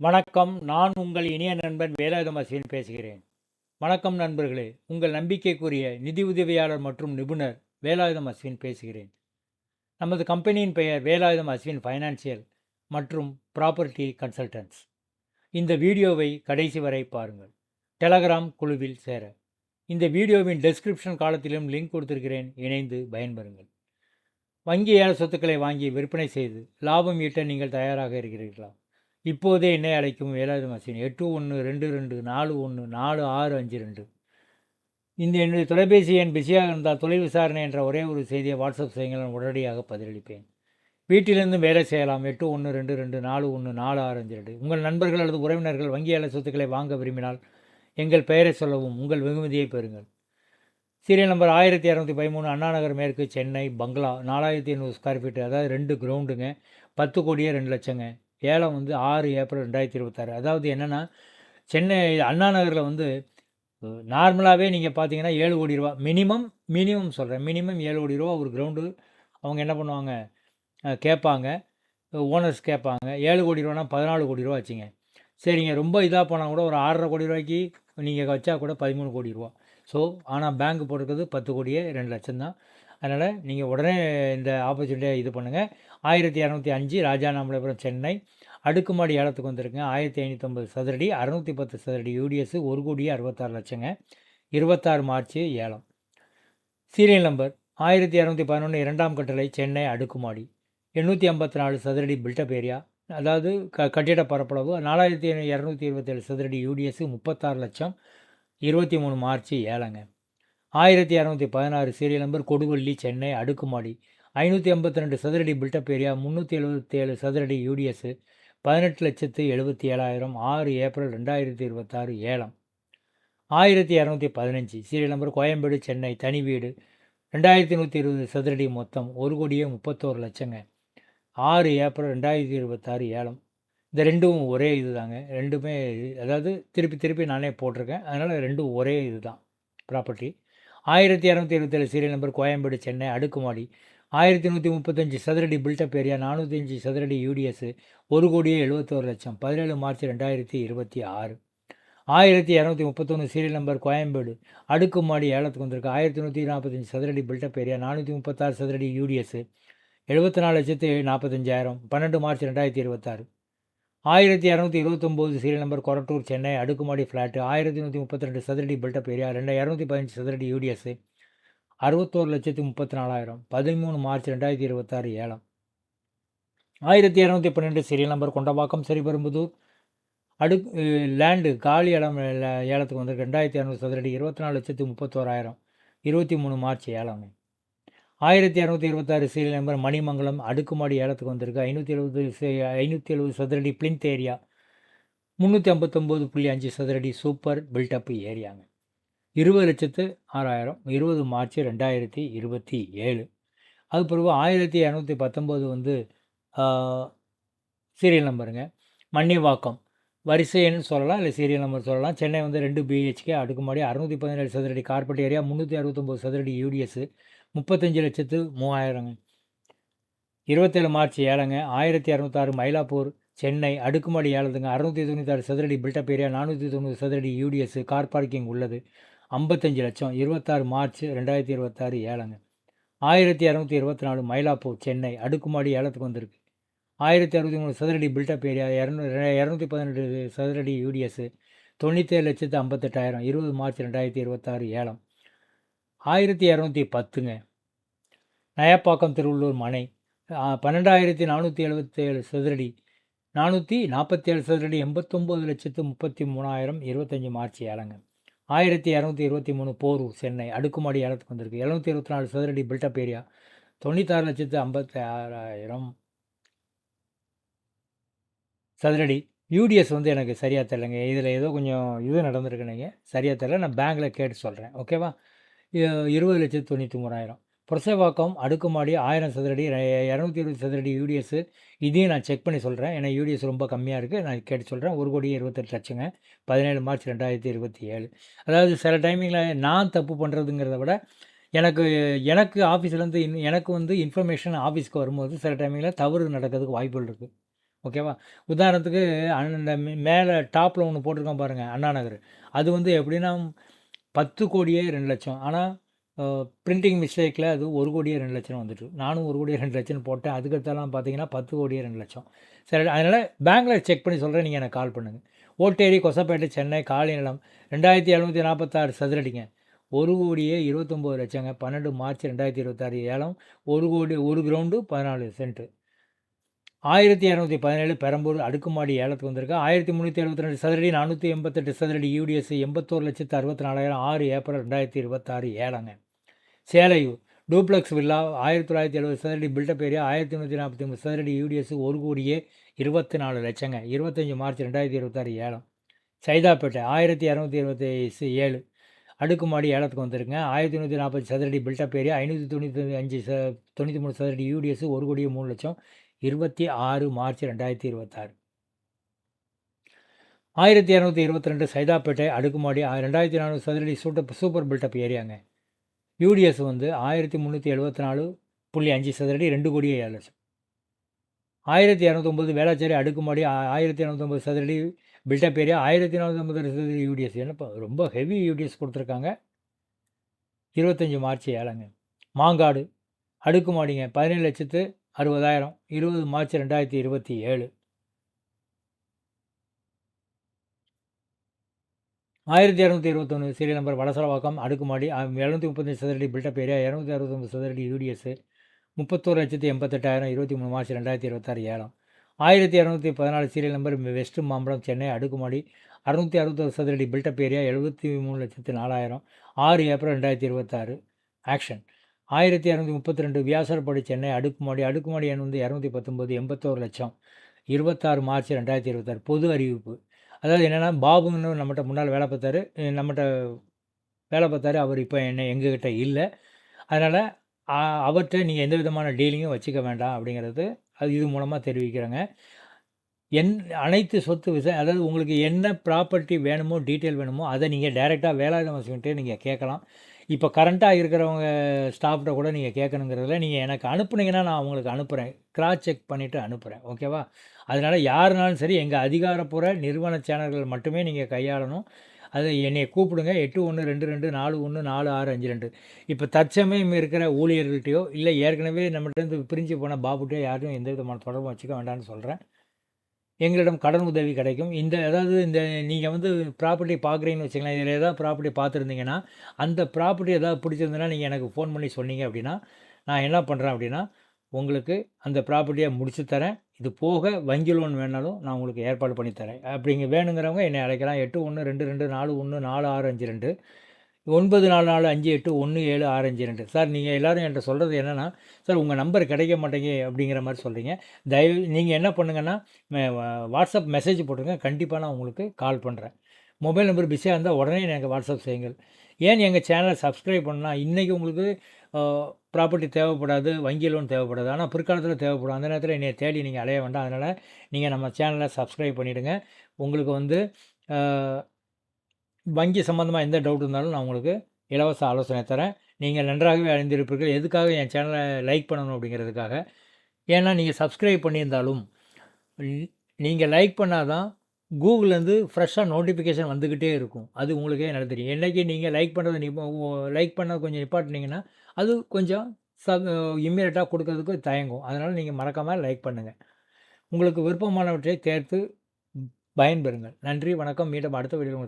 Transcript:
வணக்கம். நான் உங்கள் இனிய நண்பன் வேலாயுதம் அஸ்வின் பேசுகிறேன். வணக்கம் நண்பர்களே. உங்கள் நம்பிக்கைக்குரிய நிதி உதவியாளர் மற்றும் நிபுணர் வேலாயுதம் அஸ்வின் பேசுகிறேன். நமது கம்பெனியின் பெயர் வேலாயுதம் அஸ்வின் ஃபைனான்சியல் மற்றும் ப்ராப்பர்ட்டி கன்சல்டன்ட்ஸ். இந்த வீடியோவை கடைசி வரை பாருங்கள். டெலகிராம் குழுவில் சேர இந்த வீடியோவின் டெஸ்கிரிப்ஷன் காலத்திலும் லிங்க் கொடுத்திருக்கிறேன். இணைந்து பயன்பெறுங்கள். வங்கி ஏல சொத்துக்களை வாங்கி விற்பனை செய்து லாபம் ஈட்ட நீங்கள் தயாராக இருக்கிறீர்களா? இப்போதே என்னை அழைக்கும் வேலாயுதம் அஸ்வின் 8122414652. இந்த என்னுடைய தொலைபேசி எண் பிஸியாக இருந்தால் தொலை விசாரணை என்ற ஒரே ஒரு செய்தியை வாட்ஸ்அப் செய்யுங்கள், நான் உடனடியாக பதிலளிப்பேன். வீட்டிலிருந்து வேலை செய்யலாம். 8122414652. உங்கள் நண்பர்கள் அல்லது உறவினர்கள் வங்கி ஏல சொத்துக்களை வாங்க விரும்பினால் எங்கள் பெயரை சொல்லவும், உங்கள் வெகுமதியை பெறுங்கள். சீரியல் நம்பர் 1213, அண்ணா நகர் மேற்கு, சென்னை. பங்களா 4800 ஸ்கொயர் ஃபீட்டு, அதாவது 2 கிரவுண்டுங்க. 10 கோடியே 2 லட்சங்க. ஏலம் 6 ஏப்ரல் 2026. அதாவது என்னென்னா, சென்னை அண்ணா நகரில் நார்மலாகவே நீங்கள் பார்த்தீங்கன்னா 7 கோடி ரூபா மினிமம் சொல்கிறேன். மினிமம் 7 கோடி ரூபா ஒரு கிரவுண்டு அவங்க என்ன பண்ணுவாங்க, கேட்பாங்க, ஓனர்ஸ் கேட்பாங்க. 7 கோடி ரூபானா 14 கோடி ரூபா வச்சுங்க. சரிங்க, ரொம்ப இதாக போனால் கூட ஒரு 6.5 கோடி ரூபாய்க்கு நீங்கள் வச்சா கூட 13 கோடி ரூபா. ஸோ ஆனால் பேங்க் போட்டிருக்கிறது 10 கோடியே 2 லட்சம் தான். அதனால் நீங்கள் உடனே இந்த ஆப்பர்ச்சுனிட்டியை இது பண்ணுங்கள். 1205 ராஜாநாமலைபுரம், சென்னை. அடுக்குமாடி ஏலத்துக்கு வந்திருக்குங்க. 1550 சதுரடி, 610 சதுரடி யூடிஎஸ், 1 கோடியே 66 லட்சங்க. 26 மார்ச் ஏலம். சீரியல் நம்பர் 1211, 2ஆம் கட்டளை, சென்னை. அடுக்குமாடி 854 சதுரடி பில்டப் ஏரியா, அதாவது கட்டிட பரப்பளவு 4227 சதுரடி யூடிஎஸ், 36 லட்சம். 23 மார்ச் ஏலங்க. 1216 சீரியல் நம்பர், கொடுவள்ளி, சென்னை. அடுக்குமாடி 552 சதுரடி பில்டப் ஏரியா, 377 சதுரடி யூடிஎஸ், 18,77,000. 6 ஏப்ரல் 2026 ஏலம். 1215 சீரியல் நம்பர், கோயம்பேடு, சென்னை. தனி வீடு 2120 சதுரடி, மொத்தம் 1 கோடியே 31 லட்சங்க. 6 ஏப்ரல் 2026 ஏலம். இந்த ரெண்டும் ஒரே இது தாங்க. ரெண்டுமே அதாவது திருப்பி நானே போட்டிருக்கேன். அதனால் ரெண்டும் ஒரே இது தான் property. 1227 serial number, Koyambedu, Chennai. அடுக்குமாடி 1135 சதுரடி பில்டப் ஏரியா, 405 சதுரடி யூடிஎஸ், 1 கோடியே 71 லட்சம். 17 மார்ச் 2026. 1231 serial number, Koyambedu. அடுக்குமாடி ஏலத்துக்கு வந்திருக்கு. 1145 சதுரடி பில்டப் ஏரியா, 436 சதுரடி UDS, 74,45,000. 12 March 2026. 1229 serial number, Korattur, Chennai. அடுக்குமாடி ஃப்ளாட்டு, 1132 சதுரடி பில்டப் ஏரியா, 215 சதுரடி யூடிஎஸ், 61,34,000. 13 மார்ச் 2026 ஏலம். 1212 சீரியல் நம்பர், கொண்டபாக்கம், ஸ்ரீபெரும்புதூர். லேண்டு காலி இடம் ஏலத்துக்கு வந்திருக்கு. 2200 சதுரடி, 24,31,000. 23 மார்ச் ஏலம். 1226 சீரியல் நம்பர், மணிமங்கலம். அடுக்குமாடி ஏலத்துக்கு வந்திருக்கு. 570 சதுரடி பிளின்த் ஏரியா, 359.5 சதுரடி சூப்பர் பில்டப் ஏரியாங்க. 20,06,000. 20 மார்ச் 2027. அது பிறகு 1219 சீரியல் நம்பருங்க, மன்னிவாக்கம். வரிசை எண் சொல்லலாம், இல்லை சீரியல் நம்பர் சொல்லலாம். சென்னை 2 பிஹெச்கே. அடுக்குமாடி 617 சதுரடி கார்பெட் ஏரியா, 369 சதுரடி யூடிஎஸ், 35,03,000. 27 மார்ச் ஏலங்க. 1206 மயிலாப்பூர், சென்னை. அடுக்குமாடி ஏலத்துங்க. 696 சதுரடி பில்டப் ஏரியா, 490 சதுரடி யூடிஎஸ், கார் பார்க்கிங் உள்ளது, 55 லட்சம். 26 மார்ச் 2026 ஏலங்க. 1224 மயிலாப்பூர், சென்னை. அடுக்குமாடி ஏலத்துக்கு வந்திருக்கு. 1063 சதுரடி பில்டப் ஏரியா, 212 சதுரடி யூடிஎஸ், 97,58,000. 20 மார்ச் 2026 ஏலம். 1210ங்க, நயப்பாக்கம், திருவள்ளூர், மனை. 12,477 சதுரடி, 447 சதுரடி, 89,33,000. 25 மார்ச் ஏலங்க. 1223 போரூர், சென்னை. அடுக்குமாடி ஏலத்துக்கு வந்திருக்கு. 724 சதுரடி பில்டப் ஏரியா, 96,56,000 சதுரடி யூடிஎஸ். எனக்கு சரியாக தெரிலங்க. இதில் ஏதோ கொஞ்சம் இது நடந்திருக்குங்க, சரியாக தெரில. நான் பேங்கில் கேட்டு சொல்கிறேன், ஓகேவா? 20,93,000. புரசைவாக்கம், அடுக்குமாடி 1000 சதுரடி, 220 சதுரடி யூடிஎஸ். இதையும் நான் செக் பண்ணி சொல்கிறேன், ஏன்னா யூடிஎஸ் ரொம்ப கம்மியாக இருக்குது. நான் கேட்டு சொல்கிறேன். 1 கோடியே 28 லட்சங்க. 17 மார்ச் 2027. அதாவது சில டைமிங்கில் நான் தப்பு பண்ணுறதுங்கிறத விட எனக்கு ஆஃபீஸ்லேருந்து எனக்கு இன்ஃபர்மேஷன் ஆஃபீஸ்க்கு வரும்போது சில டைமிங்கில் தவறு நடக்கிறதுக்கு வாய்ப்புகள் இருக்குது. ஓகேவா? உதாரணத்துக்கு அந்த மேலே டாப்பில் ஒன்று போட்டிருக்கோம் பாருங்கள், அண்ணா நகர். அது வந்து எப்படின்னா 10,02,00,000 2,00,000. ஆனால் பிரிண்டிங் மிஸ்டேக்கில் அது 1,02,00,000 வந்துட்டு. நானும் 1,02,00,000 போட்டேன். அதுக்கடுத்தெல்லாம் பார்த்தீங்கன்னா 10,02,00,000. சரி, அதனால் பேங்க்கில் செக் பண்ணி சொல்கிறேன், நீங்கள் எனக்கு கால் பண்ணுங்கள். ஓட்டேரி, கொசப்பேட்டை, சென்னை, காலி நிலம் 2,746 சதுரடிங்க. 1,29,00,000ங்க. 12 மார்ச் 2026 ஏலம். 1 கிரவுண்டு 14 சென்ட்டு. 1217 பெரம்பூர் அடுக்குமாடி ஏலத்துக்கு வந்திருக்கு. 1372 சதுரடி, 488 சதுரடி யூடிஎஸ், 81,64,000, 6 ஏப்ரல் 2026 ஏலங்க. சேலையூர் டூப்ளெக்ஸ் வில்லா 1970 சதுரடி பில்டப் ஏரியா, 1349 சதுரடி யூடிஎஸ், 1,24,00,000ங்க. 25 மார்ச் 2026 ஏலம். சைதாப்பேட்டை 1227 அடுக்குமாடி ஏலத்துக்கு வந்திருக்குங்க. 1140 சதுரடி பில்டப் ஏரியா, 595 93 சதுரடி யூடிஎஸ், 1,03,00,000. 26 மார்ச் 2026. 1222 சைதாப்பேட்டை அடுக்குமாடி 2,400 சதுரடி சூப்பர் பில்டப் ஏரியாங்க. யூடிஎஸ் வந்து 1374.5 சதுரடி, 2,07,00,000. 1209 வேளாச்சேரி அடுக்குமாடி 1209 சதுரடி பில்டப் ஏரியா, 1450 சதுரடி யூடிஎஸ். என்னப்பா ரொம்ப ஹெவி யூடிஎஸ் கொடுத்துருக்காங்க. 25 மார்ச் ஏலங்க. மாங்காடு அடுக்குமாடிங்க 17,60,000, 20 மார்ச் 2027. 1221 சீரியல் நம்பர் வடசலவாக்கம் அடுக்குமாடி 735 சதுரடி பில்டப் ஏரியா, 269 சதுரடி யூடிஎஸ், 31,88,000, 23 மார்ச் 2026 ஏலம். 1214 serial number west Mambalam Chennai அடுக்குமாடி 661 சதுரடி build up area, 73,04,000, 6 April 2026 action. 1232 Vyasarpadi Chennai அடுக்குமாடி எண் வந்து 219, 81,00,000, 26 மார்ச் 2026 பொது அறிவிப்பு. அதாவது என்னென்னா, பாபுன்னு நம்மகிட்ட முன்னால் வேலை பார்த்தாரு. அவர் இப்போ எங்ககிட்ட இல்லை. அதனால் அவர்கிட்ட நீங்கள் எந்த விதமான டீலிங்கும் வச்சுக்க வேண்டாம் அப்படிங்கிறது இது மூலமாக தெரிவிக்கிறேங்க. அனைத்து சொத்து விஷயம், அதாவது உங்களுக்கு என்ன ப்ராப்பர்ட்டி வேணுமோ, டீட்டெயில் வேணுமோ, அதை நீங்கள் டைரெக்டாக வேலாயுதம் நீங்கள் கேட்கலாம். இப்போ கரண்ட்டாக இருக்கிறவங்க ஸ்டாஃப்கிட்ட கூட நீங்கள் கேட்கணுங்கிறதுல நீங்கள் எனக்கு அனுப்புனீங்கன்னா நான் உங்களுக்கு அனுப்புகிறேன். கிராஸ் செக் பண்ணிவிட்டு அனுப்புகிறேன். ஓகேவா? அதனால் யாருனாலும் சரி எங்கள் அதிகாரப்பூர்வ நிறுவன சேனல்கள் மட்டுமே நீங்கள் கையாளணும். அது என்னை கூப்பிடுங்க. 8122414652. இப்போ தற்சமயம் இருக்கிற ஊழியர்கள்ட்டையோ இல்லை ஏற்கனவே நம்மகிட்டேருந்து பிரிஞ்சு போன பாபுட்டையோ யாரும் எந்த விதமான தொடர்பும் வச்சுக்க வேண்டாம்னு சொல்கிறேன். எங்களிடம் கடன் உதவி கிடைக்கும். அதாவது நீங்கள் வந்து ப்ராப்பர்ட்டி பார்க்குறீங்கன்னு வச்சுக்கலாம். இதில் ஏதாவது ப்ராப்பர்ட்டி பார்த்துருந்தீங்கன்னா, அந்த ப்ராப்பர்ட்டி ஏதாவது பிடிச்சிருந்ததுன்னா நீங்கள் எனக்கு ஃபோன் பண்ணி சொன்னீங்க அப்படின்னா, நான் என்ன பண்ணுறேன் அப்படின்னா, உங்களுக்கு அந்த ப்ராப்பர்ட்டியை முடிச்சு தரேன். இது போக வங்கி லோன் வேணாலும் நான் உங்களுக்கு ஏற்பாடு பண்ணி தரேன். அப்படிங்க வேணுங்கிறவங்க என்னை அழைக்கலாம். 8122414652, 9445817652. சார், நீங்கள் எல்லோரும் என்கிட்ட சொல்கிறது என்னென்னா, சார் உங்கள் நம்பர் கிடைக்க மாட்டேங்க அப்படிங்கிற மாதிரி சொல்கிறீங்க. நீங்கள் என்ன பண்ணுங்கன்னா, வாட்ஸ்அப் மெசேஜ் போட்டுருங்க. கண்டிப்பாக நான் உங்களுக்கு கால் பண்ணுறேன். மொபைல் நம்பர் பிஸியாக இருந்தால் உடனே எனக்கு வாட்ஸ்அப் செய்யுங்கள். ஏன் எங்கள் சேனலை சப்ஸ்கிரைப் பண்ணால், இன்றைக்கி உங்களுக்கு ப்ராப்பர்ட்டி தேவைப்படாது, வங்கி லோன் தேவைப்படாது, ஆனால் பிற்காலத்தில் தேவைப்படும். அந்த நேரத்தில் என்னை தேடி நீங்கள் அலைய வேண்டாம். அதனால் நீங்கள் நம்ம சேனலை சப்ஸ்கிரைப் பண்ணிவிடுங்க. உங்களுக்கு வந்து வங்கி சம்மந்தமாக எந்த டவுட் இருந்தாலும் நான் உங்களுக்கு இலவச ஆலோசனை தரேன். நீங்கள் நன்றாகவே அறிந்திருப்பீர்கள். எதுக்காக என் சேனலை லைக் பண்ணணும் அப்படிங்கிறதுக்காக. ஏன்னா நீங்கள் சப்ஸ்கிரைப் பண்ணியிருந்தாலும் நீங்கள் லைக் பண்ணால் தான் கூகுள்லேருந்து ஃப்ரெஷ்ஷாக நோட்டிஃபிகேஷன் வந்துக்கிட்டே இருக்கும். அது உங்களுக்கே நல்லா தெரியும். என்றைக்கு நீங்கள் லைக் பண்ணதை கொஞ்சம் நிப்பாட்டினீங்கன்னா அது கொஞ்சம் இம்மீடியட்டாக கொடுக்கறதுக்கு தயங்கும். அதனால் நீங்கள் மறக்காமல் லைக் பண்ணுங்கள். உங்களுக்கு விருப்பமானவற்றை தேர்த்து பயன்பெறுங்கள். நன்றி, வணக்கம். மீண்டும் அடுத்த வீடியோவில்